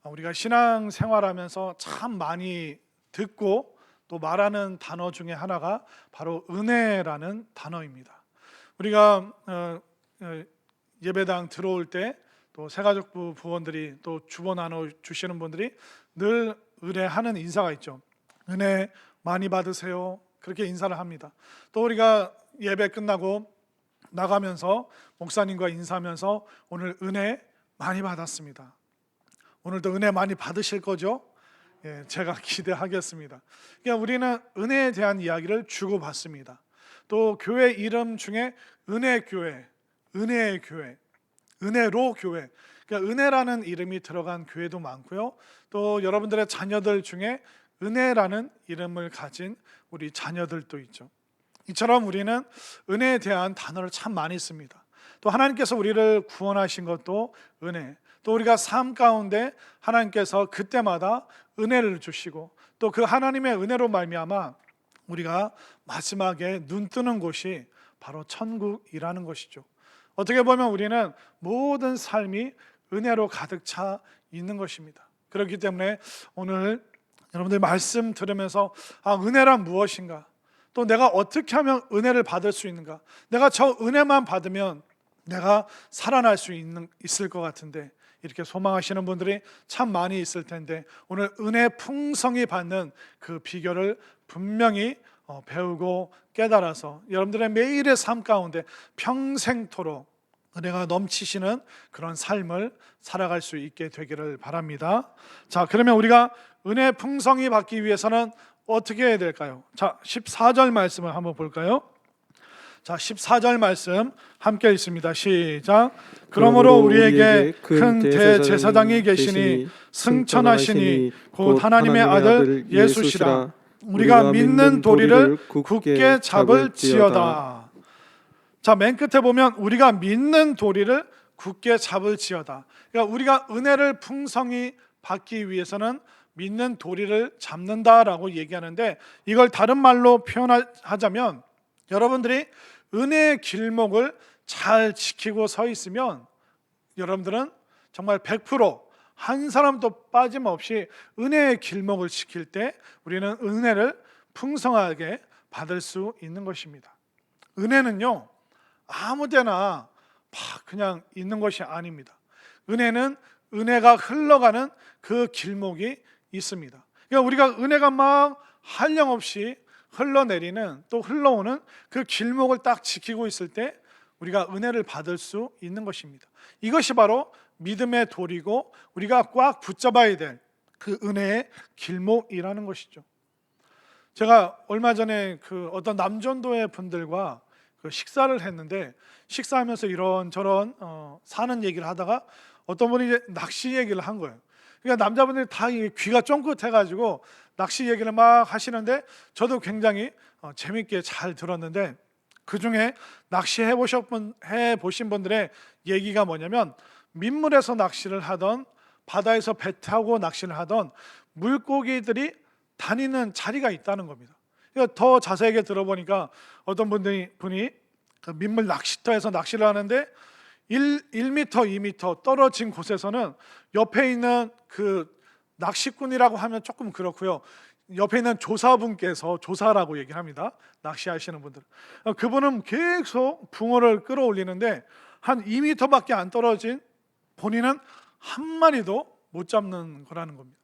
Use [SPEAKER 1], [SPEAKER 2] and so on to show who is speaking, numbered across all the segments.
[SPEAKER 1] 우리가 신앙 생활하면서 참 많이 듣고 또 말하는 단어 중에 하나가 바로 은혜라는 단어입니다. 우리가 예배당 들어올 때 또 새가족부 부원들이 또 주보 나눠 주시는 분들이 늘 의뢰하는 인사가 있죠. 은혜 많이 받으세요. 그렇게 인사를 합니다. 또 우리가 예배 끝나고 나가면서 목사님과 인사하면서 오늘 은혜 많이 받았습니다. 오늘도 은혜 많이 받으실 거죠? 제가 기대하겠습니다. 그러니까 우리는 은혜에 대한 이야기를 주고받습니다. 또 교회 이름 중에 은혜교회, 은혜의 교회, 은혜로 교회, 그러니까 은혜라는 이름이 들어간 교회도 많고요. 또 여러분들의 자녀들 중에 은혜라는 이름을 가진 우리 자녀들도 있죠. 이처럼 우리는 은혜에 대한 단어를 참 많이 씁니다. 또 하나님께서 우리를 구원하신 것도 은혜, 또 우리가 삶 가운데 하나님께서 그때마다 은혜를 주시고 또 그 하나님의 은혜로 말미암아 우리가 마지막에 눈 뜨는 곳이 바로 천국이라는 것이죠. 어떻게 보면 우리는 모든 삶이 은혜로 가득 차 있는 것입니다. 그렇기 때문에 오늘 여러분들 말씀 들으면서 은혜란 무엇인가? 또 내가 어떻게 하면 은혜를 받을 수 있는가? 내가 저 은혜만 받으면 내가 살아날 수 있을 것 같은데 이렇게 소망하시는 분들이 참 많이 있을 텐데 오늘 은혜 풍성히 받는 그 비결을 분명히 배우고 깨달아서 여러분들의 매일의 삶 가운데 평생토록 은혜가 넘치시는 그런 삶을 살아갈 수 있게 되기를 바랍니다. 자, 그러면 우리가 은혜 풍성히 받기 위해서는 어떻게 해야 될까요? 자, 14절 말씀을 한번 볼까요? 자, 14절 말씀 함께 읽습니다. 시작. 그러므로 우리에게 큰 대제사장이 계시니 승천하시니 곧 하나님의 아들 예수시라. 우리가 믿는 도리를 굳게 잡을지어다. 자, 맨 끝에 보면 우리가 믿는 도리를 굳게 잡을지어다. 그러니까 우리가 은혜를 풍성히 받기 위해서는 믿는 도리를 잡는다라고 얘기하는데 이걸 다른 말로 표현하자면 여러분들이 은혜의 길목을 잘 지키고 서 있으면 여러분들은 정말 100%한 사람도 빠짐없이 은혜의 길목을 지킬 때 우리는 은혜를 풍성하게 받을 수 있는 것입니다. 은혜는요 아무데나 그냥 있는 것이 아닙니다. 은혜는 은혜가 흘러가는 그 길목이 있습니다. 그러니까 우리가 은혜가 막 한량없이 흘러내리는 또 흘러오는 그 길목을 딱 지키고 있을 때 우리가 은혜를 받을 수 있는 것입니다. 이것이 바로 믿음의 도리고 우리가 꽉 붙잡아야 될 그 은혜의 길목이라는 것이죠. 제가 얼마 전에 그 어떤 남전도의 분들과 그 식사를 했는데 식사하면서 이런저런 사는 얘기를 하다가 어떤 분이 이제 낚시 얘기를 한 거예요. 그러니까 남자분들이 다 귀가 쫑긋해가지고 낚시 얘기를 막 하시는데 저도 굉장히 재밌게 잘 들었는데 그 중에 낚시해 보신 분들의 얘기가 뭐냐면 민물에서 낚시를 하던 바다에서 배 타고 낚시를 하던 물고기들이 다니는 자리가 있다는 겁니다. 그러니까 더 자세하게 들어보니까 어떤 분이 그 민물 낚시터에서 낚시를 하는데 1m, 2m 떨어진 곳에서는 옆에 있는 그 낚시꾼이라고 하면 조금 그렇고요. 옆에 있는 조사분께서 조사라고 얘기를 합니다. 낚시하시는 분들. 그분은 계속 붕어를 끌어올리는데 한 2m밖에 안 떨어진 본인은 한 마리도 못 잡는 거라는 겁니다.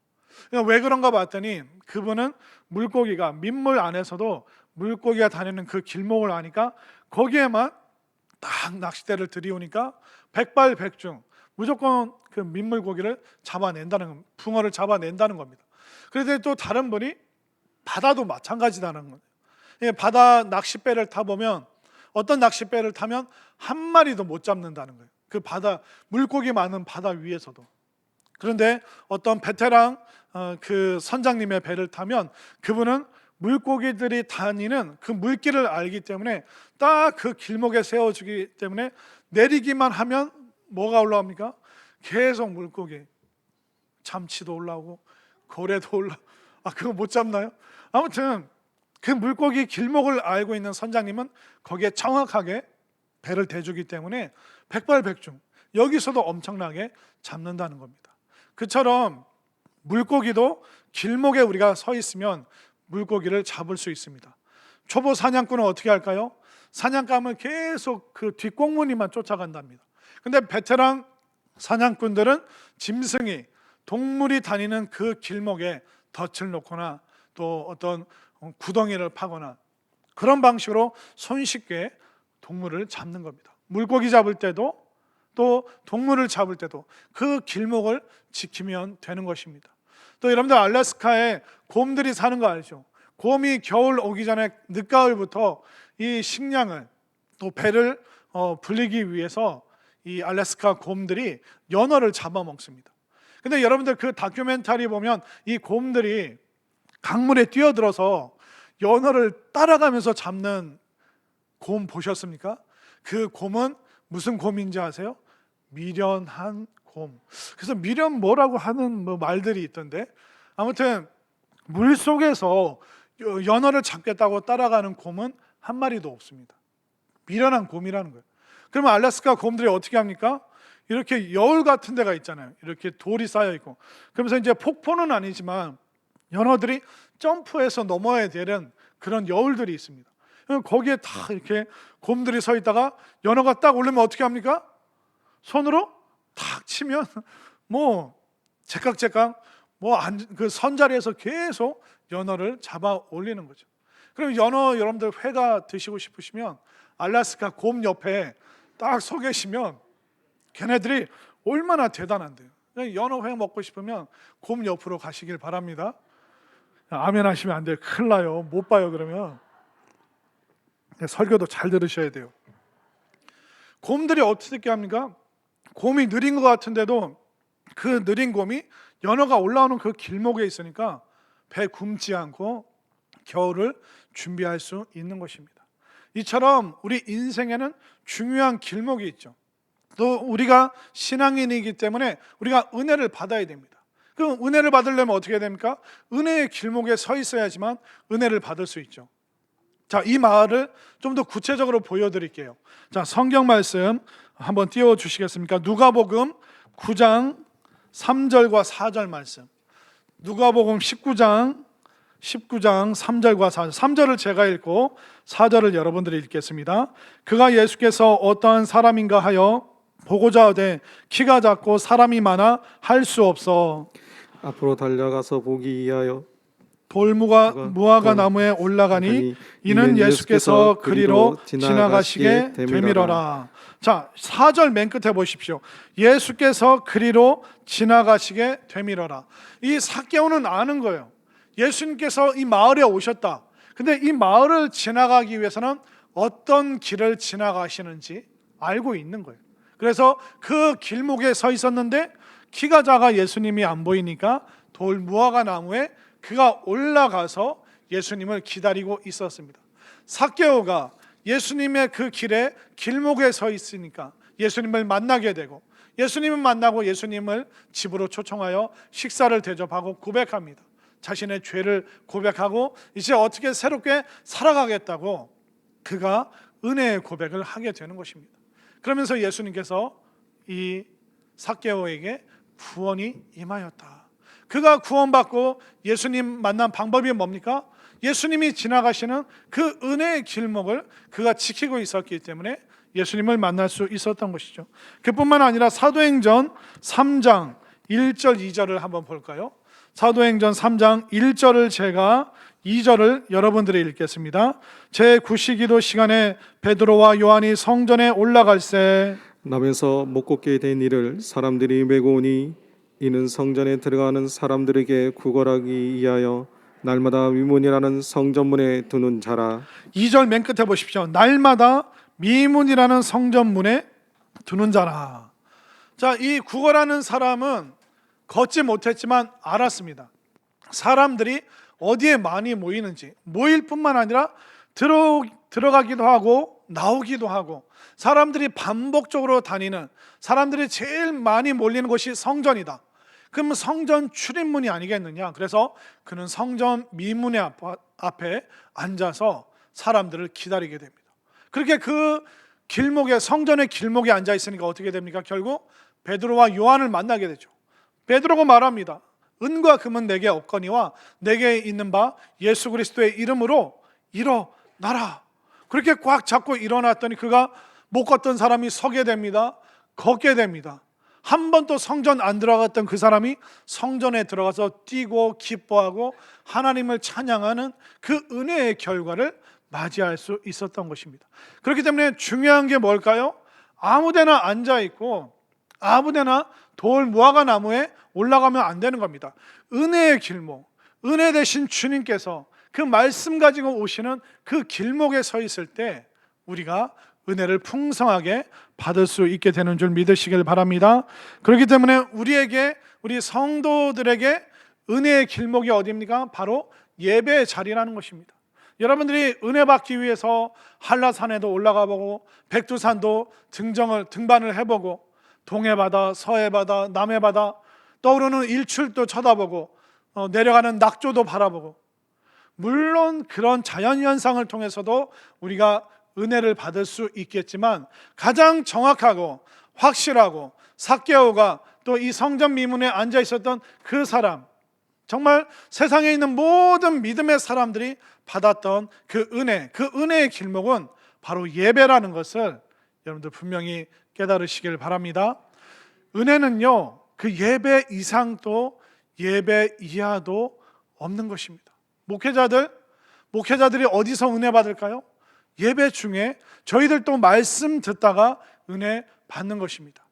[SPEAKER 1] 왜 그런가 봤더니 그분은 물고기가 민물 안에서도 물고기가 다니는 그 길목을 아니까 거기에만 딱 낚싯대를 들이우니까 백발백중 무조건 그 민물고기를 잡아낸다는, 붕어를 잡아낸다는 겁니다. 그런데 또 다른 분이 바다도 마찬가지다는 거예요. 바다 낚싯배를 타보면 어떤 낚싯배를 타면 한 마리도 못 잡는다는 거예요. 그 바다 물고기 많은 바다 위에서도. 그런데 어떤 베테랑 그 선장님의 배를 타면 그분은 물고기들이 다니는 그 물길을 알기 때문에 딱 그 길목에 세워주기 때문에 내리기만 하면 뭐가 올라옵니까? 계속 물고기, 참치도 올라오고 고래도 올라오고. 그거 못 잡나요? 아무튼 그 물고기 길목을 알고 있는 선장님은 거기에 정확하게 배를 대주기 때문에 백발백중 여기서도 엄청나게 잡는다는 겁니다. 그처럼 물고기도 길목에 우리가 서 있으면 물고기를 잡을 수 있습니다. 초보 사냥꾼은 어떻게 할까요? 사냥감은 계속 그 뒷공무니만 쫓아간답니다. 근데 베테랑 사냥꾼들은 짐승이, 동물이 다니는 그 길목에 덫을 놓거나 또 어떤 구덩이를 파거나 그런 방식으로 손쉽게 동물을 잡는 겁니다. 물고기 잡을 때도 또 동물을 잡을 때도 그 길목을 지키면 되는 것입니다. 또 여러분들 알래스카에 곰들이 사는 거 알죠? 곰이 겨울 오기 전에 늦가을부터 이 식량을 또 배를 불리기 위해서 이 알래스카 곰들이 연어를 잡아먹습니다. 근데 여러분들 그 다큐멘터리 보면 이 곰들이 강물에 뛰어들어서 연어를 따라가면서 잡는 곰 보셨습니까? 그 곰은 무슨 곰인지 아세요? 미련한 곰. 그래서 미련 뭐라고 하는 말들이 있던데, 아무튼 물 속에서 연어를 잡겠다고 따라가는 곰은 한 마리도 없습니다. 미련한 곰이라는 거예요. 그러면 알래스카 곰들이 어떻게 합니까? 이렇게 여울 같은 데가 있잖아요. 이렇게 돌이 쌓여 있고, 그러면서 이제 폭포는 아니지만 연어들이 점프해서 넘어야 되는 그런 여울들이 있습니다. 거기에 다 이렇게 곰들이 서 있다가 연어가 딱 오르면 어떻게 합니까? 손으로 탁 치면 제깍제깍 그 선자리에서 계속 연어를 잡아 올리는 거죠. 그럼 연어 여러분들 회가 드시고 싶으시면 알래스카 곰 옆에 딱 서 계시면 걔네들이 얼마나 대단한데요. 연어 회 먹고 싶으면 곰 옆으로 가시길 바랍니다. 아멘 하시면 안 돼요. 큰일 나요. 못 봐요 그러면. 설교도 잘 들으셔야 돼요. 곰들이 어떻게 합니까? 곰이 느린 것 같은데도 그 느린 곰이 연어가 올라오는 그 길목에 있으니까 배 굶지 않고 겨울을 준비할 수 있는 것입니다. 이처럼 우리 인생에는 중요한 길목이 있죠. 또 우리가 신앙인이기 때문에 우리가 은혜를 받아야 됩니다. 그 은혜를 받으려면 어떻게 됩니까? 은혜의 길목에 서 있어야지만 은혜를 받을 수 있죠. 자, 이 말을 좀 더 구체적으로 보여드릴게요. 자, 성경 말씀 한번 띄워주시겠습니까? 누가복음 9장 3절과 4절 말씀. 누가복음 19장 3절과 4절. 3절을 제가 읽고 4절을 여러분들이 읽겠습니다. 그가 예수께서 어떠한 사람인가 하여 보고자 하되 키가 작고 사람이 많아 할 수 없어
[SPEAKER 2] 앞으로 달려가서 보기 위하여
[SPEAKER 1] 무화과 나무에 올라가니 이는 예수께서 그리로 지나가시게 되밀어라. 자, 4절 맨 끝에 보십시오. 예수께서 그리로 지나가시게 되밀어라. 이 삭개오는 아는 거예요. 예수님께서 이 마을에 오셨다. 근데 이 마을을 지나가기 위해서는 어떤 길을 지나가시는지 알고 있는 거예요. 그래서 그 길목에 서 있었는데 키가 작아 예수님이 안 보이니까 돌 무화과 나무에 그가 올라가서 예수님을 기다리고 있었습니다. 삭개오가 예수님의 그 길에 길목에 서 있으니까 예수님을 만나게 되고, 예수님을 만나고 예수님을 집으로 초청하여 식사를 대접하고 고백합니다. 자신의 죄를 고백하고 이제 어떻게 새롭게 살아가겠다고 그가 은혜의 고백을 하게 되는 것입니다. 그러면서 예수님께서 이 삭개오에게 구원이 임하였다. 그가 구원받고 예수님 만난 방법이 뭡니까? 예수님이 지나가시는 그 은혜의 길목을 그가 지키고 있었기 때문에 예수님을 만날 수 있었던 것이죠. 그뿐만 아니라 사도행전 3장 1절 2절을 한번 볼까요? 사도행전 3장 1절을 제가 2절을 여러분들이 읽겠습니다. 제9시기도 시간에 베드로와 요한이 성전에 올라갈새
[SPEAKER 2] 나면서 못 걷게 된 이를 사람들이 메고 오니 이는 성전에 들어가는 사람들에게 구걸하기 위하여 날마다 미문이라는 성전문에 두는 자라.
[SPEAKER 1] 2절 맨 끝에 보십시오. 날마다 미문이라는 성전문에 두는 자라. 자, 이 구걸하는 사람은 걷지 못했지만 알았습니다. 사람들이 어디에 많이 모이는지, 모일 뿐만 아니라 들어가기도 하고 나오기도 하고, 사람들이 반복적으로 다니는, 사람들이 제일 많이 몰리는 곳이 성전이다. 그러면 성전 출입문이 아니겠느냐. 그래서 그는 성전 미문의 앞에 앉아서 사람들을 기다리게 됩니다. 그렇게 그 길목에, 성전의 길목에 앉아 있으니까 어떻게 됩니까? 결국 베드로와 요한을 만나게 되죠. 베드로가 말합니다. 은과 금은 내게 없거니와 내게 있는 바 예수 그리스도의 이름으로 일어나라. 그렇게 꽉 잡고 일어났더니 그가 못 걷던 사람이 서게 됩니다. 걷게 됩니다. 한 번도 성전 안 들어갔던 그 사람이 성전에 들어가서 뛰고 기뻐하고 하나님을 찬양하는 그 은혜의 결과를 맞이할 수 있었던 것입니다. 그렇기 때문에 중요한 게 뭘까요? 아무데나 앉아있고 아무데나 돌 무화과 나무에 올라가면 안 되는 겁니다. 은혜의 길목, 은혜 대신 주님께서 그 말씀 가지고 오시는 그 길목에 서 있을 때 우리가 은혜를 풍성하게 받을 수 있게 되는 줄 믿으시길 바랍니다. 그렇기 때문에 우리 성도들에게 은혜의 길목이 어디입니까? 바로 예배의 자리라는 것입니다. 여러분들이 은혜 받기 위해서 한라산에도 올라가 보고 백두산도 등반을 해보고 동해 바다, 서해 바다, 남해 바다, 떠오르는 일출도 쳐다보고 내려가는 낙조도 바라보고, 물론 그런 자연현상을 통해서도 우리가 은혜를 받을 수 있겠지만 가장 정확하고 확실하고 삭개오가 또 이 성전 미문에 앉아 있었던 그 사람, 정말 세상에 있는 모든 믿음의 사람들이 받았던 그 은혜의 길목은 바로 예배라는 것을 여러분들 분명히 깨달으시길 바랍니다. 은혜는요, 그 예배 이상도 예배 이하도 없는 것입니다. 목회자들이 어디서 은혜 받을까요? 예배 중에 저희들도 말씀 듣다가 은혜 받는 것입니다.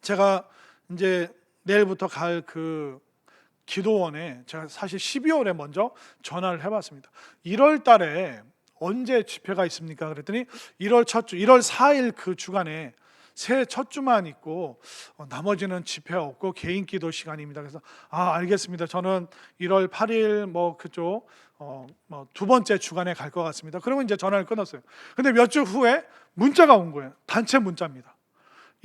[SPEAKER 1] 제가 이제 내일부터 갈 그 기도원에 제가 사실 12월에 먼저 전화를 해봤습니다. 1월 달에 언제 집회가 있습니까? 그랬더니 1월 4일 그 주간에 새해 첫 주만 있고 나머지는 집회 없고 개인 기도 시간입니다. 그래서 알겠습니다. 저는 1월 8일 그쪽 두 번째 주간에 갈 것 같습니다. 그러면 이제 전화를 끊었어요. 근데 몇 주 후에 문자가 온 거예요. 단체 문자입니다.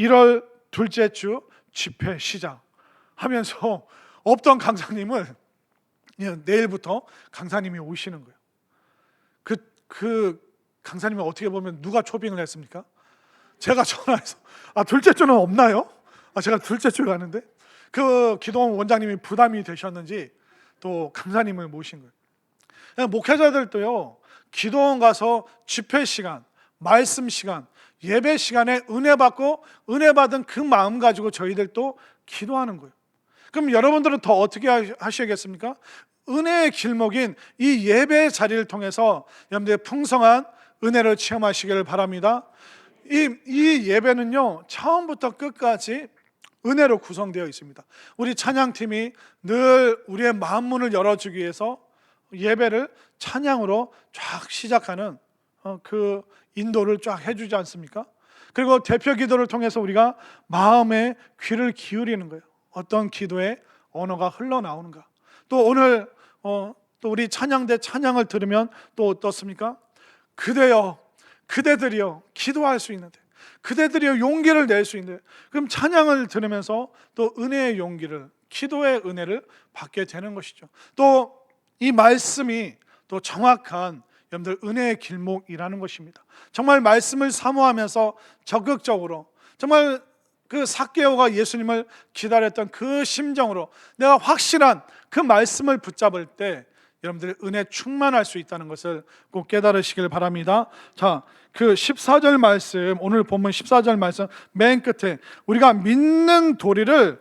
[SPEAKER 1] 1월 둘째 주 집회 시작 하면서 없던 강사님을 내일부터 강사님이 오시는 거예요. 그 강사님이 어떻게 보면 누가 초빙을 했습니까? 제가 전화해서 둘째 주는 없나요? 제가 둘째 주에 가는데 그 기도원 원장님이 부담이 되셨는지 또 강사님을 모신 거예요. 목회자들도요, 기도원 가서 집회 시간, 말씀 시간, 예배 시간에 은혜 받고 은혜 받은 그 마음 가지고 저희들도 기도하는 거예요. 그럼 여러분들은 더 어떻게 하셔야겠습니까? 은혜의 길목인 이 예배의 자리를 통해서 여러분들의 풍성한 은혜를 체험하시기를 바랍니다. 이 예배는요, 처음부터 끝까지 은혜로 구성되어 있습니다. 우리 찬양팀이 늘 우리의 마음 문을 열어주기 위해서 예배를 찬양으로 쫙 시작하는 그 인도를 쫙 해주지 않습니까? 그리고 대표 기도를 통해서 우리가 마음의 귀를 기울이는 거예요. 어떤 기도의 언어가 흘러나오는가. 또 오늘 또 우리 찬양대 찬양을 들으면 또 어떻습니까? 그대들이여 기도할 수 있는데, 그대들이여 용기를 낼 수 있는데, 그럼 찬양을 들으면서 또 은혜의 용기를, 기도의 은혜를 받게 되는 것이죠. 또 이 말씀이 또 정확한 여러분들 은혜의 길목이라는 것입니다. 정말 말씀을 사모하면서 적극적으로, 정말 그 삭개오가 예수님을 기다렸던 그 심정으로 내가 확실한 그 말씀을 붙잡을 때 여러분들의 은혜 충만할 수 있다는 것을 꼭 깨달으시길 바랍니다. 자, 그 14절 말씀, 오늘 본문 14절 말씀 맨 끝에 우리가 믿는 도리를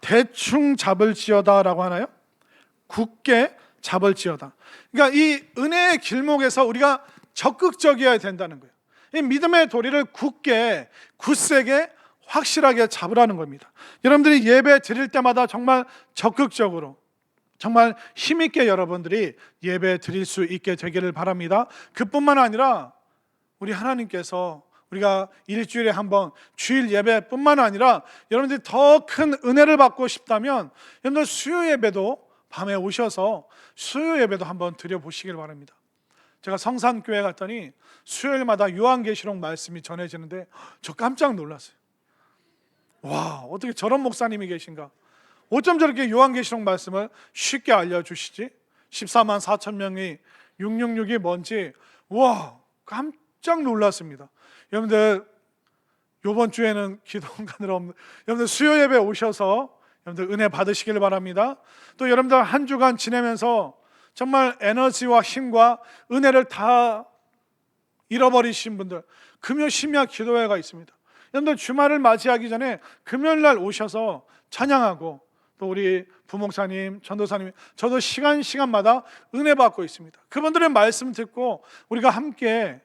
[SPEAKER 1] 대충 잡을지어다라고 하나요? 굳게 잡을지어다. 그러니까 이 은혜의 길목에서 우리가 적극적이어야 된다는 거예요. 이 믿음의 도리를 굳세게 확실하게 잡으라는 겁니다. 여러분들이 예배 드릴 때마다 정말 적극적으로, 정말 힘있게 여러분들이 예배 드릴 수 있게 되기를 바랍니다. 그뿐만 아니라 우리 하나님께서 우리가 일주일에 한 번 주일 예배뿐만 아니라 여러분들이 더 큰 은혜를 받고 싶다면 여러분들 수요 예배도 밤에 오셔서 수요 예배도 한번 드려보시길 바랍니다. 제가 성산교회 갔더니 수요일마다 요한계시록 말씀이 전해지는데 저 깜짝 놀랐어요. 와, 어떻게 저런 목사님이 계신가? 어쩜 저렇게 요한계시록 말씀을 쉽게 알려주시지? 14만 4천 명이 666이 뭔지 와, 깜짝 놀랐습니다. 여러분들 이번 주에는 기도원간으로 없는 여러분들 수요 예배 오셔서 여러분들 은혜 받으시길 바랍니다. 또 여러분들 한 주간 지내면서 정말 에너지와 힘과 은혜를 다 잃어버리신 분들, 금요 심야 기도회가 있습니다. 여러분들 주말을 맞이하기 전에 금요일날 오셔서 찬양하고, 또 우리 부목사님, 전도사님, 저도 시간마다 은혜 받고 있습니다. 그분들의 말씀 듣고 우리가 함께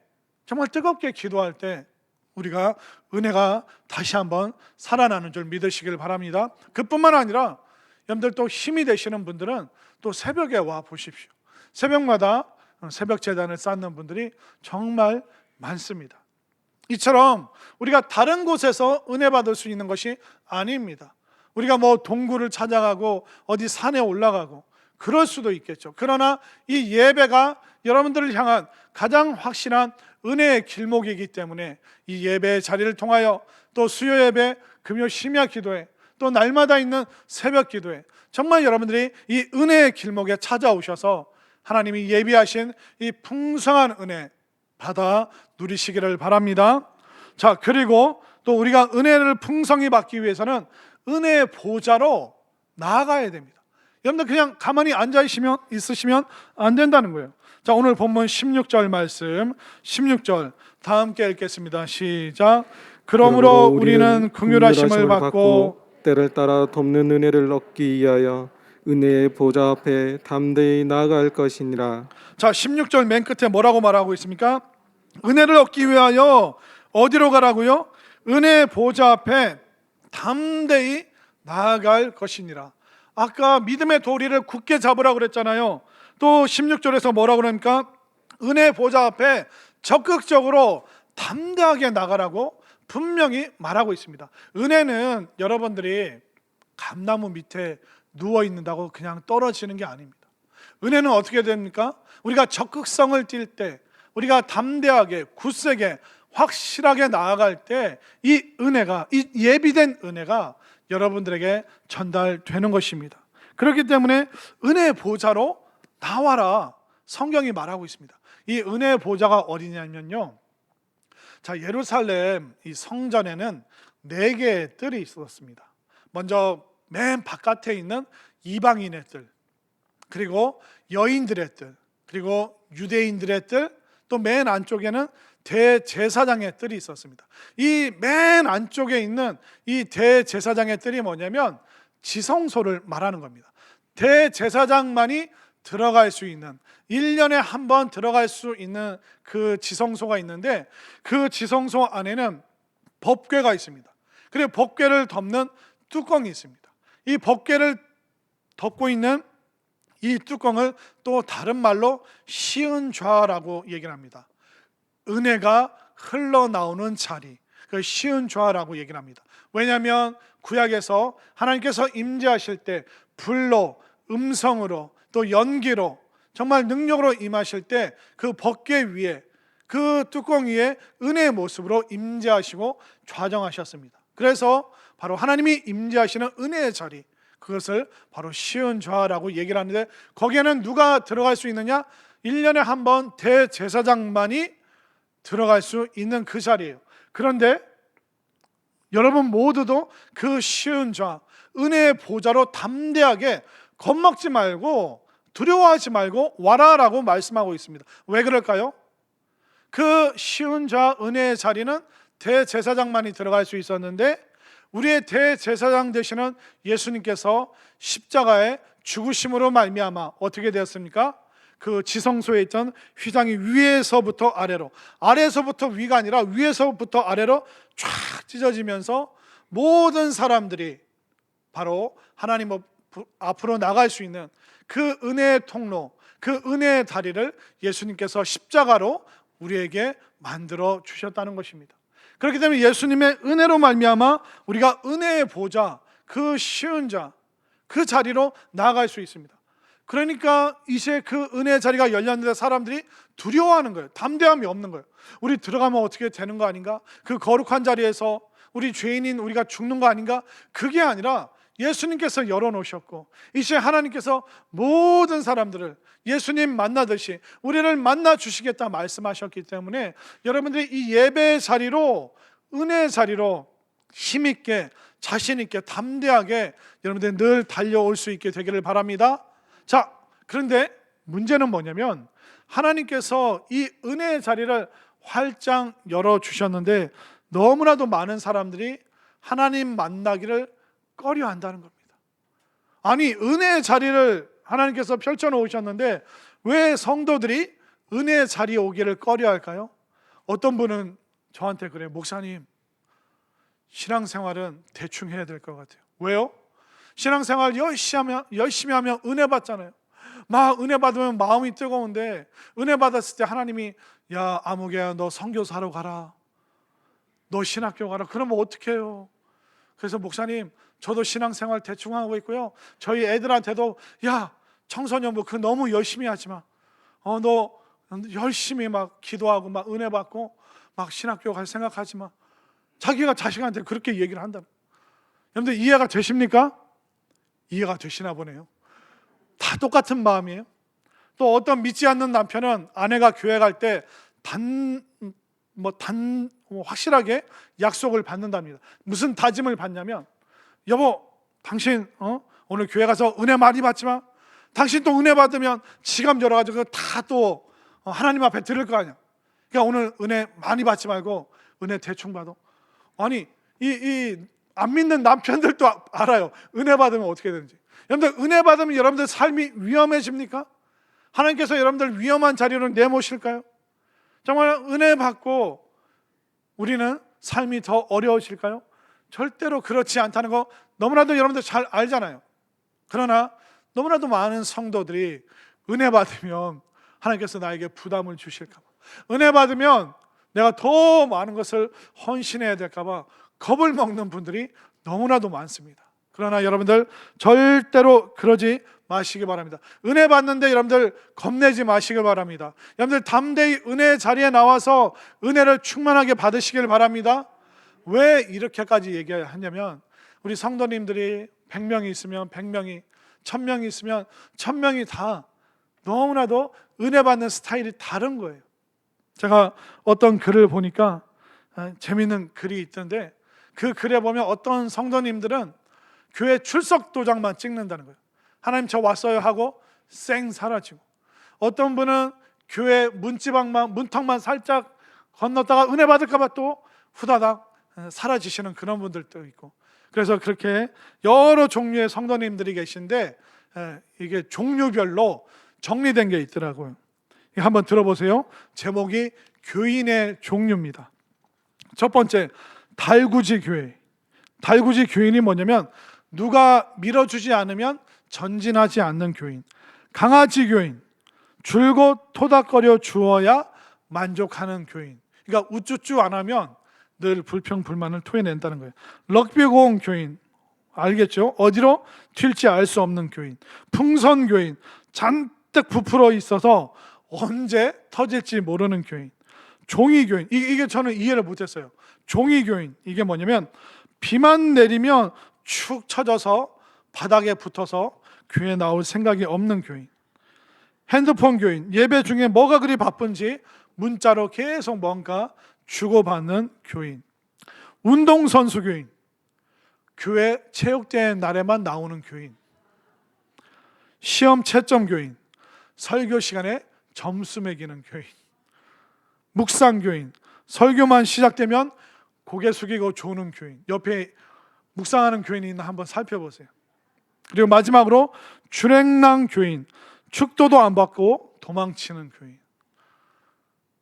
[SPEAKER 1] 정말 뜨겁게 기도할 때 우리가 은혜가 다시 한번 살아나는 줄 믿으시길 바랍니다. 그뿐만 아니라 여러분들 또 힘이 되시는 분들은 또 새벽에 와 보십시오. 새벽마다 새벽 제단을 쌓는 분들이 정말 많습니다. 이처럼 우리가 다른 곳에서 은혜 받을 수 있는 것이 아닙니다. 우리가 뭐 동굴을 찾아가고 어디 산에 올라가고 그럴 수도 있겠죠. 그러나 이 예배가 여러분들을 향한 가장 확실한 은혜의 길목이기 때문에 이 예배의 자리를 통하여 또 수요 예배, 금요 심야 기도회, 또 날마다 있는 새벽 기도회, 정말 여러분들이 이 은혜의 길목에 찾아오셔서 하나님이 예비하신 이 풍성한 은혜 받아 누리시기를 바랍니다. 자, 그리고 또 우리가 은혜를 풍성히 받기 위해서는 은혜의 보좌로 나아가야 됩니다. 여러분들 그냥 가만히 앉아 있으시면 안 된다는 거예요. 자, 오늘 본문 16절 말씀, 16절 다 함께 읽겠습니다. 시작. 그러므로 우리는 긍휼하심을 받고
[SPEAKER 2] 때를 따라 돕는 은혜를 얻기 위하여 은혜의 보좌 앞에 담대히 나아갈 것이니라.
[SPEAKER 1] 자, 16절 맨 끝에 뭐라고 말하고 있습니까? 은혜를 얻기 위하여 어디로 가라고요? 은혜의 보좌 앞에 담대히 나아갈 것이니라. 아까 믿음의 도리를 굳게 잡으라고 그랬잖아요. 또 16절에서 뭐라고 그러니까 은혜의 보좌 앞에 적극적으로 담대하게 나가라고 분명히 말하고 있습니다. 은혜는 여러분들이 감나무 밑에 누워 있는다고 그냥 떨어지는 게 아닙니다. 은혜는 어떻게 됩니까? 우리가 적극성을 띌 때, 우리가 담대하게 굳세게 확실하게 나아갈 때 이 은혜가, 이 예비된 은혜가 여러분들에게 전달되는 것입니다. 그렇기 때문에 은혜의 보좌로 나와라, 성경이 말하고 있습니다. 이 은혜의 보좌가 어디냐면요, 자, 예루살렘 이 성전에는 4개의 뜰이 있었습니다. 먼저 맨 바깥에 있는 이방인의 뜰, 그리고 여인들의 뜰, 그리고 유대인들의 뜰, 또 맨 안쪽에는 대제사장의 뜰이 있었습니다. 이 맨 안쪽에 있는 이 대제사장의 뜰이 뭐냐면 지성소를 말하는 겁니다. 대제사장만이 들어갈 수 있는, 1년에 한 번 들어갈 수 있는 그 지성소가 있는데, 그 지성소 안에는 법궤가 있습니다. 그리고 법궤를 덮는 뚜껑이 있습니다. 이 법궤를 덮고 있는 이 뚜껑을 또 다른 말로 시은좌라고 얘기를 합니다. 은혜가 흘러나오는 자리, 그 시은좌라고 얘기를 합니다. 왜냐하면 구약에서 하나님께서 임재하실 때 불로, 음성으로, 또 연기로, 정말 능력으로 임하실 때 그 법궤 위에, 그 뚜껑 위에 은혜의 모습으로 임재하시고 좌정하셨습니다. 그래서 바로 하나님이 임재하시는 은혜의 자리, 그것을 바로 시은좌라고 얘기를 하는데, 거기에는 누가 들어갈 수 있느냐? 1년에 한 번 대제사장만이 들어갈 수 있는 그 자리예요. 그런데 여러분 모두도 그 시은좌, 은혜의 보좌로 담대하게 겁먹지 말고 두려워하지 말고 와라라고 말씀하고 있습니다. 왜 그럴까요? 그 시은좌 은혜의 자리는 대제사장만이 들어갈 수 있었는데, 우리의 대제사장 되시는 예수님께서 십자가의 죽으심으로 말미암아 어떻게 되었습니까? 그 지성소에 있던 휘장이 위에서부터 아래로, 아래에서부터 위가 아니라 위에서부터 아래로 쫙 찢어지면서 모든 사람들이 바로 하나님 앞으로 나갈 수 있는 그 은혜의 통로, 그 은혜의 다리를 예수님께서 십자가로 우리에게 만들어 주셨다는 것입니다. 그렇기 때문에 예수님의 은혜로 말미암아 우리가 은혜의 보좌, 그 시은좌, 그 자리로 나아갈 수 있습니다. 그러니까 이제 그 은혜의 자리가 열렸는데 사람들이 두려워하는 거예요. 담대함이 없는 거예요. 우리 들어가면 어떻게 되는 거 아닌가? 그 거룩한 자리에서 우리 죄인인 우리가 죽는 거 아닌가? 그게 아니라 예수님께서 열어놓으셨고, 이제 하나님께서 모든 사람들을 예수님 만나듯이 우리를 만나 주시겠다 말씀하셨기 때문에 여러분들이 이 예배의 자리로, 은혜의 자리로 힘있게 자신 있게 담대하게 여러분들이 늘 달려올 수 있게 되기를 바랍니다. 자, 그런데 문제는 뭐냐면 하나님께서 이 은혜의 자리를 활짝 열어주셨는데 너무나도 많은 사람들이 하나님 만나기를 꺼려한다는 겁니다. 아니, 은혜의 자리를 하나님께서 펼쳐놓으셨는데 왜 성도들이 은혜의 자리에 오기를 꺼려할까요? 어떤 분은 저한테 그래요. 목사님, 신앙생활은 대충 해야 될 것 같아요. 왜요? 신앙생활 열심히 하면 은혜 받잖아요. 막 은혜 받으면 마음이 뜨거운데 은혜 받았을 때 하나님이 야 아무개야 너 선교사로 가라, 너 신학교 가라. 그러면 어떻게 해요? 그래서 목사님, 저도 신앙생활 대충 하고 있고요, 저희 애들한테도 야 청소년부 그 너무 열심히 하지 마. 너 열심히 막 기도하고 막 은혜 받고 막 신학교 갈 생각하지 마. 자기가 자식한테 그렇게 얘기를 한다. 여러분들 이해가 되십니까? 이해가 되시나 보네요. 다 똑같은 마음이에요. 또 어떤 믿지 않는 남편은 아내가 교회 갈 때 확실하게 약속을 받는답니다. 무슨 다짐을 받냐면, 여보 당신 오늘 교회 가서 은혜 많이 받지만 당신 또 은혜 받으면 지갑 열어가지고 다 또 하나님 앞에 드릴 거 아니야. 그러니까 오늘 은혜 많이 받지 말고 은혜 대충 받아. 아니 이 안 믿는 남편들도 알아요. 은혜 받으면 어떻게 되는지. 여러분들 은혜 받으면 여러분들 삶이 위험해집니까? 하나님께서 여러분들 위험한 자리로 내모실까요? 정말 은혜 받고 우리는 삶이 더 어려워질까요? 절대로 그렇지 않다는 거 너무나도 여러분들 잘 알잖아요. 그러나 너무나도 많은 성도들이 은혜 받으면 하나님께서 나에게 부담을 주실까 봐, 은혜 받으면 내가 더 많은 것을 헌신해야 될까 봐 겁을 먹는 분들이 너무나도 많습니다. 그러나 여러분들 절대로 그러지 마시기 바랍니다. 은혜 받는데 여러분들 겁내지 마시길 바랍니다. 여러분들 담대히 은혜의 자리에 나와서 은혜를 충만하게 받으시길 바랍니다. 왜 이렇게까지 얘기하냐면 우리 성도님들이 100명이 있으면 100명이, 1000명이 있으면 1000명이 다 너무나도 은혜 받는 스타일이 다른 거예요. 제가 어떤 글을 보니까 재미있는 글이 있던데, 그 글에 보면 어떤 성도님들은 교회 출석 도장만 찍는다는 거예요. 하나님 저 왔어요 하고 쌩 사라지고, 어떤 분은 교회 문턱만 살짝 건넜다가 은혜 받을까 봐 또 후다닥 사라지시는 그런 분들도 있고, 그래서 그렇게 여러 종류의 성도님들이 계신데 이게 종류별로 정리된 게 있더라고요. 한번 들어보세요. 제목이 교인의 종류입니다. 첫 번째, 달구지 교회. 달구지 교인이 뭐냐면 누가 밀어주지 않으면 전진하지 않는 교인. 강아지 교인, 줄곧 토닥거려 주어야 만족하는 교인. 그러니까 우쭈쭈 안 하면 늘 불평불만을 토해낸다는 거예요. 럭비공 교인, 알겠죠? 어디로 튈지 알 수 없는 교인. 풍선 교인, 잔뜩 부풀어 있어서 언제 터질지 모르는 교인. 종이 교인, 이게 저는 이해를 못했어요. 종이 교인, 이게 뭐냐면 비만 내리면 축 처져서 바닥에 붙어서 교회 나올 생각이 없는 교인. 핸드폰 교인, 예배 중에 뭐가 그리 바쁜지 문자로 계속 뭔가 주고받는 교인. 운동선수 교인, 교회 체육대회 날에만 나오는 교인. 시험 채점 교인, 설교 시간에 점수 매기는 교인. 묵상 교인, 설교만 시작되면 고개 숙이고 조는 교인. 옆에 묵상하는 교인이 있나 한번 살펴보세요. 그리고 마지막으로 주랭랑 교인, 축도도 안 받고 도망치는 교인.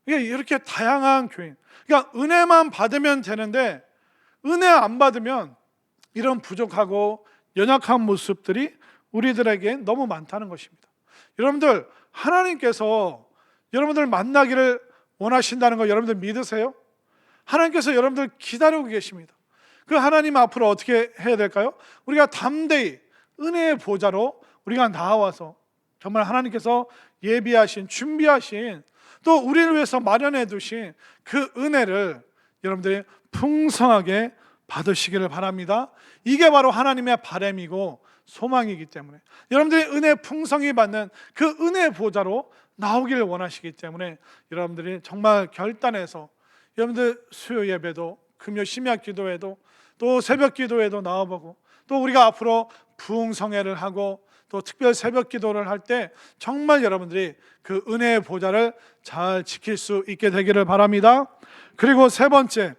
[SPEAKER 1] 이렇게 다양한 교인. 그러니까 은혜만 받으면 되는데 은혜 안 받으면 이런 부족하고 연약한 모습들이 우리들에게 너무 많다는 것입니다. 여러분들 하나님께서 여러분들 만나기를 원하신다는 거 여러분들 믿으세요? 하나님께서 여러분들 기다리고 계십니다. 그 하나님 앞으로 어떻게 해야 될까요? 우리가 담대히 은혜의 보좌로 우리가 나와서 정말 하나님께서 예비하신, 준비하신, 또 우리를 위해서 마련해 두신 그 은혜를 여러분들이 풍성하게 받으시기를 바랍니다. 이게 바로 하나님의 바람이고 소망이기 때문에 여러분들이 은혜 풍성히 받는 그 은혜 보좌로 나오기를 원하시기 때문에 여러분들이 정말 결단해서 여러분들 수요 예배도 금요 심야 기도회도 또 새벽 기도에도 나와보고, 또 우리가 앞으로 부흥성회를 하고 또 특별 새벽 기도를 할 때 정말 여러분들이 그 은혜의 보좌를 잘 지킬 수 있게 되기를 바랍니다. 그리고 세 번째,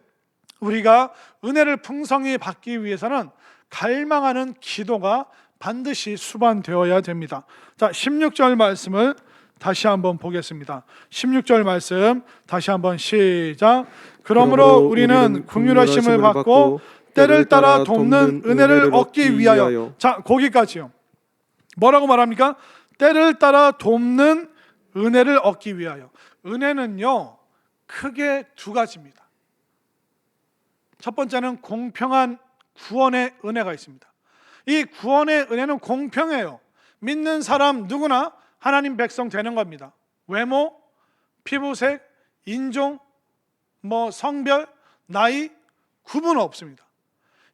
[SPEAKER 1] 우리가 은혜를 풍성히 받기 위해서는 갈망하는 기도가 반드시 수반되어야 됩니다. 자, 16절 말씀을 다시 한번 보겠습니다. 16절 말씀 다시 한번 시작. 그러므로 우리는 긍휼하심을 받고 때를 따라 돕는 은혜를 얻기 위하여. 자, 거기까지요. 뭐라고 말합니까? 때를 따라 돕는 은혜를 얻기 위하여. 은혜는요, 크게 두 가지입니다. 첫 번째는 공평한 구원의 은혜가 있습니다. 이 구원의 은혜는 공평해요. 믿는 사람 누구나 하나님 백성 되는 겁니다. 외모, 피부색, 인종, 성별, 나이 구분 없습니다.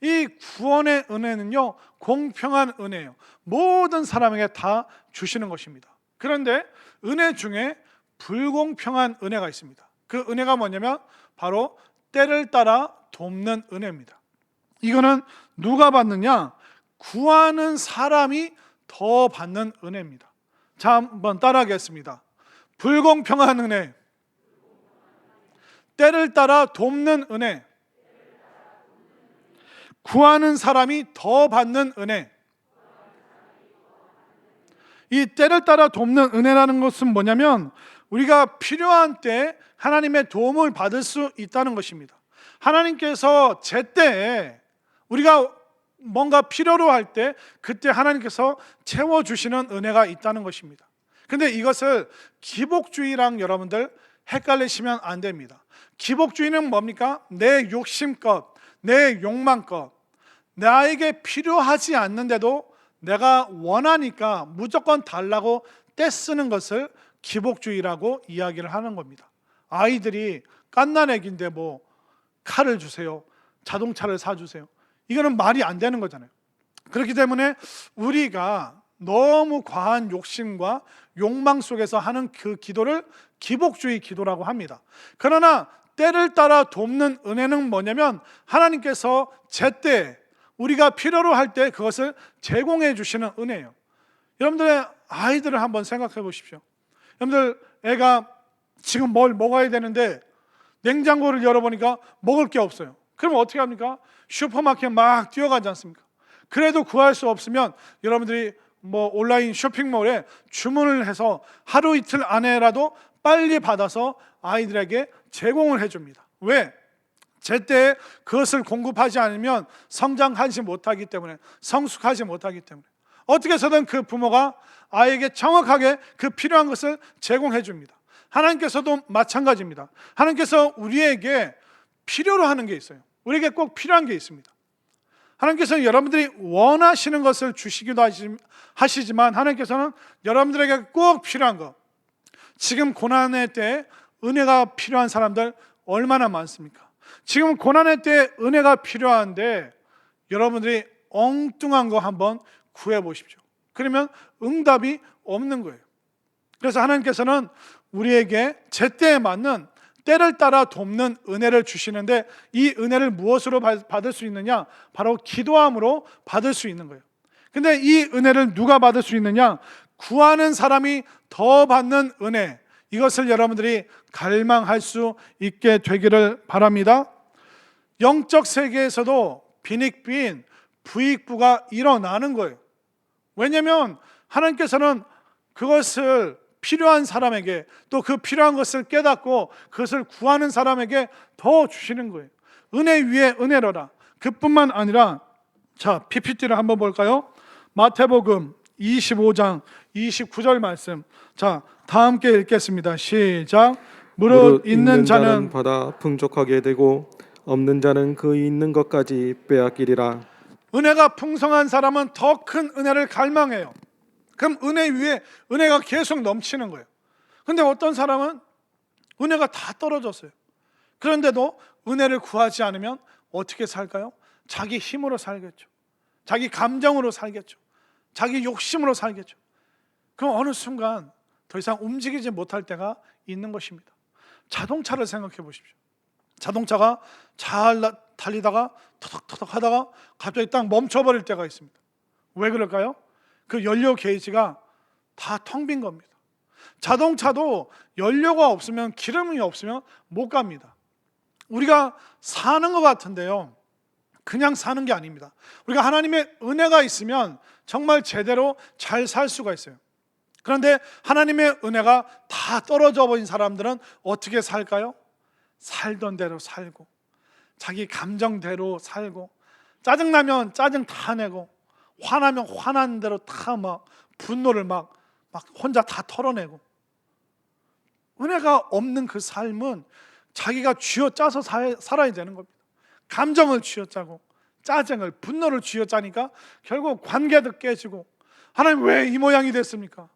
[SPEAKER 1] 이 구원의 은혜는요, 공평한 은혜예요. 모든 사람에게 다 주시는 것입니다. 그런데 은혜 중에 불공평한 은혜가 있습니다. 그 은혜가 뭐냐면 바로 때를 따라 돕는 은혜입니다. 이거는 누가 받느냐? 구하는 사람이 더 받는 은혜입니다. 자, 한번 따라하겠습니다. 불공평한 은혜, 때를 따라 돕는 은혜, 구하는 사람이 더 받는 은혜. 이 때를 따라 돕는 은혜라는 것은 뭐냐면 우리가 필요한 때 하나님의 도움을 받을 수 있다는 것입니다. 하나님께서 제때에 우리가 뭔가 필요로 할 때 그때 하나님께서 채워주시는 은혜가 있다는 것입니다. 근데 이것을 기복주의랑 여러분들 헷갈리시면 안 됩니다. 기복주의는 뭡니까? 내 욕심껏, 내 욕망껏, 나에게 필요하지 않는데도 내가 원하니까 무조건 달라고 떼쓰는 것을 기복주의라고 이야기를 하는 겁니다. 아이들이 갓난애기인데 칼을 주세요, 자동차를 사주세요, 이거는 말이 안 되는 거잖아요. 그렇기 때문에 우리가 너무 과한 욕심과 욕망 속에서 하는 그 기도를 기복주의 기도라고 합니다. 그러나 때를 따라 돕는 은혜는 뭐냐면 하나님께서 제때 우리가 필요로 할 때 그것을 제공해 주시는 은혜예요. 여러분들의 아이들을 한번 생각해 보십시오. 여러분들 애가 지금 뭘 먹어야 되는데 냉장고를 열어보니까 먹을 게 없어요. 그럼 어떻게 합니까? 슈퍼마켓 막 뛰어가지 않습니까? 그래도 구할 수 없으면 여러분들이 온라인 쇼핑몰에 주문을 해서 하루 이틀 안에라도 빨리 받아서 아이들에게 제공을 해줍니다. 왜? 제때 그것을 공급하지 않으면 성장하지 못하기 때문에, 성숙하지 못하기 때문에 어떻게 해서든 그 부모가 아이에게 정확하게 그 필요한 것을 제공해 줍니다. 하나님께서도 마찬가지입니다. 하나님께서 우리에게 필요로 하는 게 있어요. 우리에게 꼭 필요한 게 있습니다. 하나님께서는 여러분들이 원하시는 것을 주시기도 하시지만 하나님께서는 여러분들에게 꼭 필요한 것, 지금 고난의 때에 은혜가 필요한 사람들 얼마나 많습니까? 지금 고난의 때에 은혜가 필요한데 여러분들이 엉뚱한 거 한번 구해 보십시오. 그러면 응답이 없는 거예요. 그래서 하나님께서는 우리에게 제때에 맞는 때를 따라 돕는 은혜를 주시는데 이 은혜를 무엇으로 받을 수 있느냐? 바로 기도함으로 받을 수 있는 거예요. 근데 이 은혜를 누가 받을 수 있느냐? 구하는 사람이 더 받는 은혜. 이것을 여러분들이 갈망할 수 있게 되기를 바랍니다. 영적 세계에서도 빈익빈 부익부가 일어나는 거예요. 왜냐하면 하나님께서는 그것을 필요한 사람에게, 또 그 필요한 것을 깨닫고 그것을 구하는 사람에게 더 주시는 거예요. 은혜 위에 은혜로라. 그뿐만 아니라, 자, PPT를 한번 볼까요? 마태복음 25장 29절 말씀. 자, 다 함께 읽겠습니다. 시작. 무릇 있는 자는
[SPEAKER 2] 받아 풍족하게 되고 없는 자는 그 있는 것까지 빼앗기리라.
[SPEAKER 1] 은혜가 풍성한 사람은 더 큰 은혜를 갈망해요. 그럼 은혜 위에 은혜가 계속 넘치는 거예요. 근데 어떤 사람은 은혜가 다 떨어졌어요. 그런데도 은혜를 구하지 않으면 어떻게 살까요? 자기 힘으로 살겠죠. 자기 감정으로 살겠죠. 자기 욕심으로 살겠죠. 그럼 어느 순간 더 이상 움직이지 못할 때가 있는 것입니다. 자동차를 생각해 보십시오. 자동차가 잘 달리다가 터덕터덕 하다가 갑자기 딱 멈춰버릴 때가 있습니다. 왜 그럴까요? 그 연료 게이지가 다 텅 빈 겁니다. 자동차도 연료가 없으면, 기름이 없으면 못 갑니다. 우리가 사는 것 같은데요, 그냥 사는 게 아닙니다. 우리가 하나님의 은혜가 있으면 정말 제대로 잘 살 수가 있어요. 그런데 하나님의 은혜가 다 떨어져 버린 사람들은 어떻게 살까요? 살던 대로 살고, 자기 감정대로 살고, 짜증나면 짜증 다 내고, 화나면 화난 대로 다 막 분노를 막 혼자 다 털어내고. 은혜가 없는 그 삶은 자기가 쥐어짜서 살아야 되는 겁니다. 감정을 쥐어짜고 짜증을, 분노를 쥐어짜니까 결국 관계도 깨지고, 하나님 왜 이 모양이 됐습니까?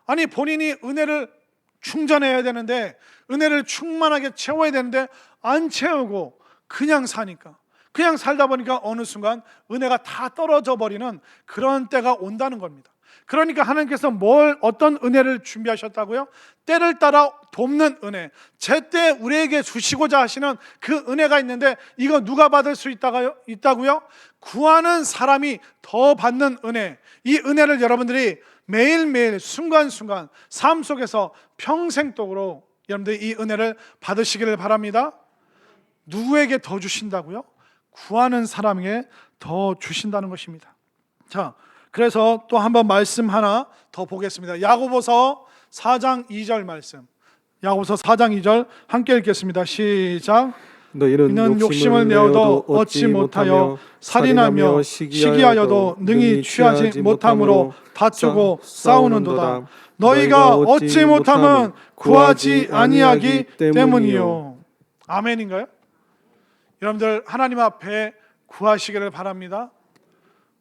[SPEAKER 1] 아니, 본인이 은혜를 충전해야 되는데, 은혜를 충만하게 채워야 되는데 안 채우고 그냥 사니까, 그냥 살다 보니까 어느 순간 은혜가 다 떨어져 버리는 그런 때가 온다는 겁니다. 그러니까 하나님께서 어떤 은혜를 준비하셨다고요? 때를 따라 돕는 은혜, 제때 우리에게 주시고자 하시는 그 은혜가 있는데, 이거 누가 받을 수 있다고요? 구하는 사람이 더 받는 은혜. 이 은혜를 여러분들이 매일매일 순간순간 삶 속에서 평생도록 여러분들이 이 은혜를 받으시기를 바랍니다. 누구에게 더 주신다고요? 구하는 사람에게 더 주신다는 것입니다. 자, 그래서 또 한번 말씀 하나 더 보겠습니다. 야고보서 4장 2절 말씀, 야고보서 4장 2절 함께 읽겠습니다. 시작.
[SPEAKER 2] 너희는
[SPEAKER 1] 욕심을 내어도 얻지 못하여 살인하며 시기하여도 능히 취하지 못함으로 다투고 싸우는도다. 너희가 얻지 못함은 구하지 아니하기 때문이요. 아멘인가요? 여러분들, 하나님 앞에 구하시기를 바랍니다.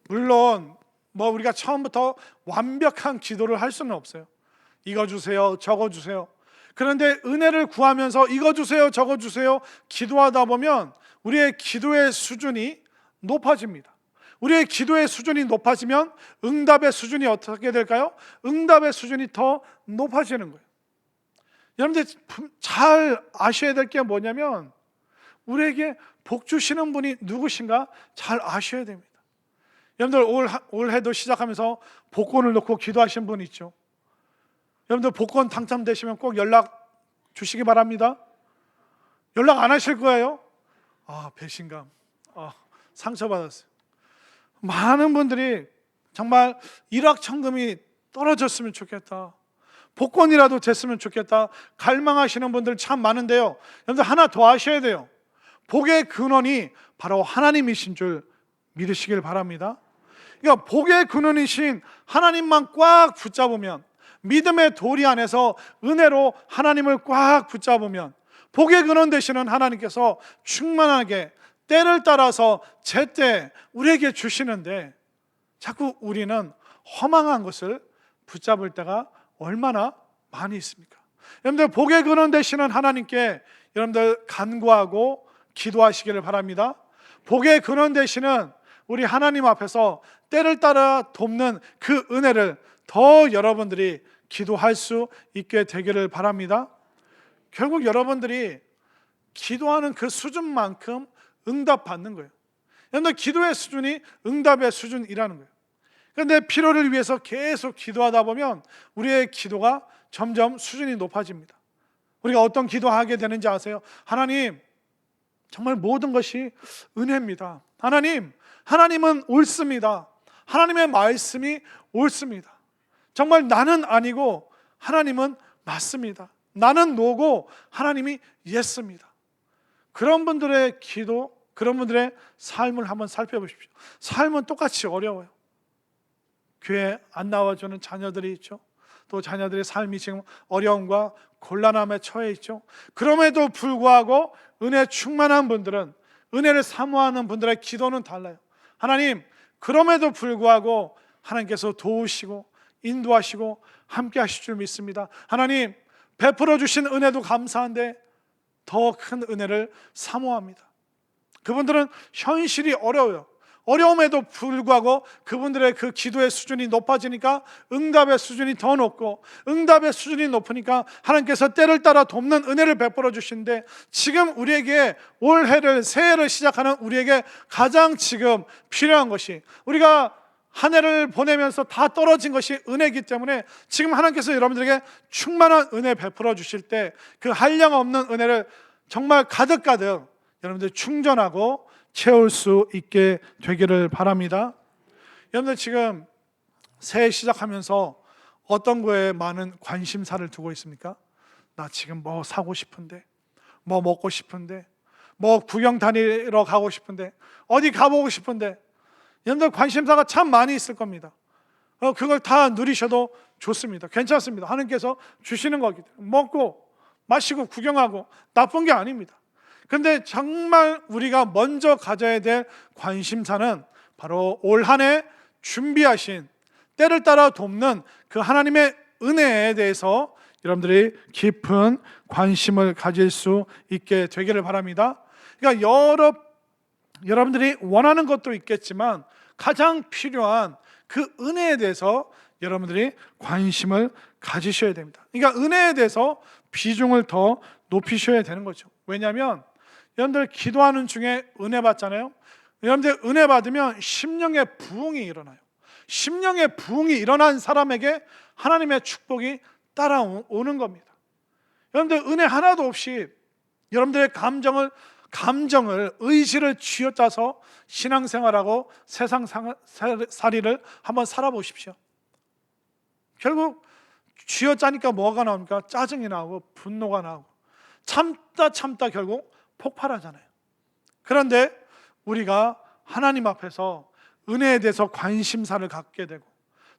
[SPEAKER 1] 물론 우리가 처음부터 완벽한 기도를 할 수는 없어요. 이거 주세요, 저거 주세요. 그런데 은혜를 구하면서 이거 주세요, 저거 주세요 기도하다 보면 우리의 기도의 수준이 높아집니다. 우리의 기도의 수준이 높아지면 응답의 수준이 어떻게 될까요? 응답의 수준이 더 높아지는 거예요. 여러분들 잘 아셔야 될 게 뭐냐면, 우리에게 복 주시는 분이 누구신가 잘 아셔야 됩니다. 여러분들 올해도 시작하면서 복권을 놓고 기도하신 분 있죠? 여러분들 복권 당첨되시면 꼭 연락 주시기 바랍니다. 연락 안 하실 거예요? 배신감, 상처받았어요. 많은 분들이 정말 일확천금이 떨어졌으면 좋겠다, 복권이라도 됐으면 좋겠다 갈망하시는 분들 참 많은데요, 여러분들 하나 더 아셔야 돼요. 복의 근원이 바로 하나님이신 줄 믿으시길 바랍니다. 그러니까 복의 근원이신 하나님만 꽉 붙잡으면, 믿음의 도리 안에서 은혜로 하나님을 꽉 붙잡으면, 복의 근원 되시는 하나님께서 충만하게 때를 따라서 제때 우리에게 주시는데, 자꾸 우리는 허망한 것을 붙잡을 때가 얼마나 많이 있습니까? 여러분들, 복의 근원 되시는 하나님께 여러분들 간구하고 기도하시기를 바랍니다. 복의 근원 되시는 우리 하나님 앞에서 때를 따라 돕는 그 은혜를 더 여러분들이 기도할 수 있게 되기를 바랍니다. 결국 여러분들이 기도하는 그 수준만큼 응답받는 거예요. 여러분들, 기도의 수준이 응답의 수준이라는 거예요. 그런데 필요를 위해서 계속 기도하다 보면 우리의 기도가 점점 수준이 높아집니다. 우리가 어떤 기도하게 되는지 아세요? 하나님, 정말 모든 것이 은혜입니다. 하나님은 옳습니다. 하나님의 말씀이 옳습니다. 정말 나는 아니고 하나님은 맞습니다. 나는 노고 하나님이 예스입니다. 그런 분들의 기도, 그런 분들의 삶을 한번 살펴보십시오. 삶은 똑같이 어려워요. 교회 안 나와주는 자녀들이 있죠. 또 자녀들의 삶이 지금 어려움과 곤란함에 처해 있죠. 그럼에도 불구하고 은혜 충만한 분들은, 은혜를 사모하는 분들의 기도는 달라요. 하나님, 그럼에도 불구하고 하나님께서 도우시고 인도하시고 함께 하실 줄 믿습니다. 하나님, 베풀어 주신 은혜도 감사한데 더 큰 은혜를 사모합니다. 그분들은 현실이 어려워요. 어려움에도 불구하고 그분들의 그 기도의 수준이 높아지니까 응답의 수준이 더 높고, 응답의 수준이 높으니까 하나님께서 때를 따라 돕는 은혜를 베풀어 주시는데, 지금 우리에게 올해를, 새해를 시작하는 우리에게 가장 지금 필요한 것이, 우리가 한 해를 보내면서 다 떨어진 것이 은혜이기 때문에 지금 하나님께서 여러분들에게 충만한 은혜 베풀어 주실 때 그 한량 없는 은혜를 정말 가득가득 여러분들 충전하고 채울 수 있게 되기를 바랍니다. 여러분들 지금 새해 시작하면서 어떤 거에 많은 관심사를 두고 있습니까? 나 지금 뭐 사고 싶은데, 뭐 먹고 싶은데, 뭐 구경 다니러 가고 싶은데, 어디 가보고 싶은데, 여러분들 관심사가 참 많이 있을 겁니다. 그걸 다 누리셔도 좋습니다. 괜찮습니다. 하나님께서 주시는 거기 때문에 먹고 마시고 구경하고 나쁜 게 아닙니다. 근데 정말 우리가 먼저 가져야 될 관심사는 바로 올 한 해 준비하신 때를 따라 돕는 그 하나님의 은혜에 대해서 여러분들이 깊은 관심을 가질 수 있게 되기를 바랍니다. 그러니까 여러분들이 원하는 것도 있겠지만 가장 필요한 그 은혜에 대해서 여러분들이 관심을 가지셔야 됩니다. 그러니까 은혜에 대해서 비중을 더 높이셔야 되는 거죠. 왜냐하면 여러분들 기도하는 중에 은혜 받잖아요. 여러분들 은혜 받으면 심령의 부흥이 일어나요. 심령의 부흥이 일어난 사람에게 하나님의 축복이 따라오는 겁니다. 여러분들 은혜 하나도 없이 여러분들의 감정을 의지를 쥐어짜서 신앙생활하고 세상살이를 한번 살아보십시오. 결국 쥐어짜니까 뭐가 나옵니까? 짜증이 나오고 분노가 나오고 참다 결국 폭발하잖아요. 그런데 우리가 하나님 앞에서 은혜에 대해서 관심사를 갖게 되고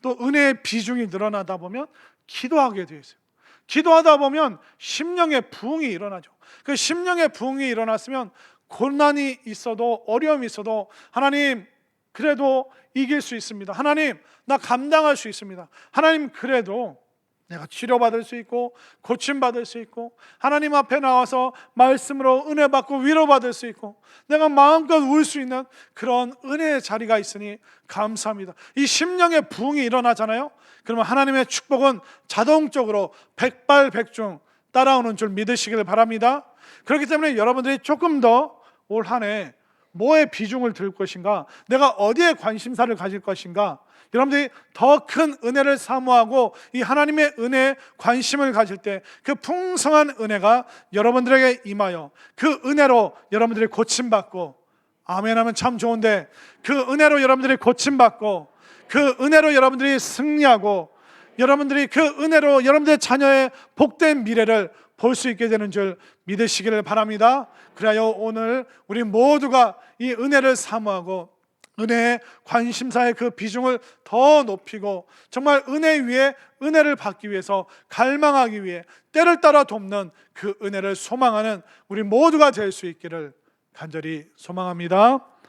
[SPEAKER 1] 또 은혜의 비중이 늘어나다 보면 기도하게 되어 있어요. 기도하다 보면 심령의 부흥이 일어나죠. 그 심령의 부흥이 일어났으면 고난이 있어도 어려움이 있어도 하나님 그래도 이길 수 있습니다. 하나님 나 감당할 수 있습니다. 하나님 그래도 내가 치료받을 수 있고 고침받을 수 있고 하나님 앞에 나와서 말씀으로 은혜 받고 위로받을 수 있고 내가 마음껏 울 수 있는 그런 은혜의 자리가 있으니 감사합니다. 이 심령의 부흥이 일어나잖아요. 그러면 하나님의 축복은 자동적으로 백발백중 따라오는 줄 믿으시길 바랍니다. 그렇기 때문에 여러분들이 조금 더 올 한 해 뭐에 비중을 둘 것인가, 내가 어디에 관심사를 가질 것인가, 여러분들이 더 큰 은혜를 사모하고 이 하나님의 은혜에 관심을 가질 때 그 풍성한 은혜가 여러분들에게 임하여 그 은혜로 여러분들이 고침받고, 아멘 하면 참 좋은데 그 은혜로 여러분들이 고침받고 그 은혜로 여러분들이 승리하고 여러분들이 그 은혜로 여러분들의 자녀의 복된 미래를 볼 수 있게 되는 줄 믿으시기를 바랍니다. 그래야 오늘 우리 모두가 이 은혜를 사모하고 은혜의 관심사의 그 비중을 더 높이고 정말 은혜 위에 은혜를 받기 위해서 갈망하기 위해 때를 따라 돕는 그 은혜를 소망하는 우리 모두가 될 수 있기를 간절히 소망합니다.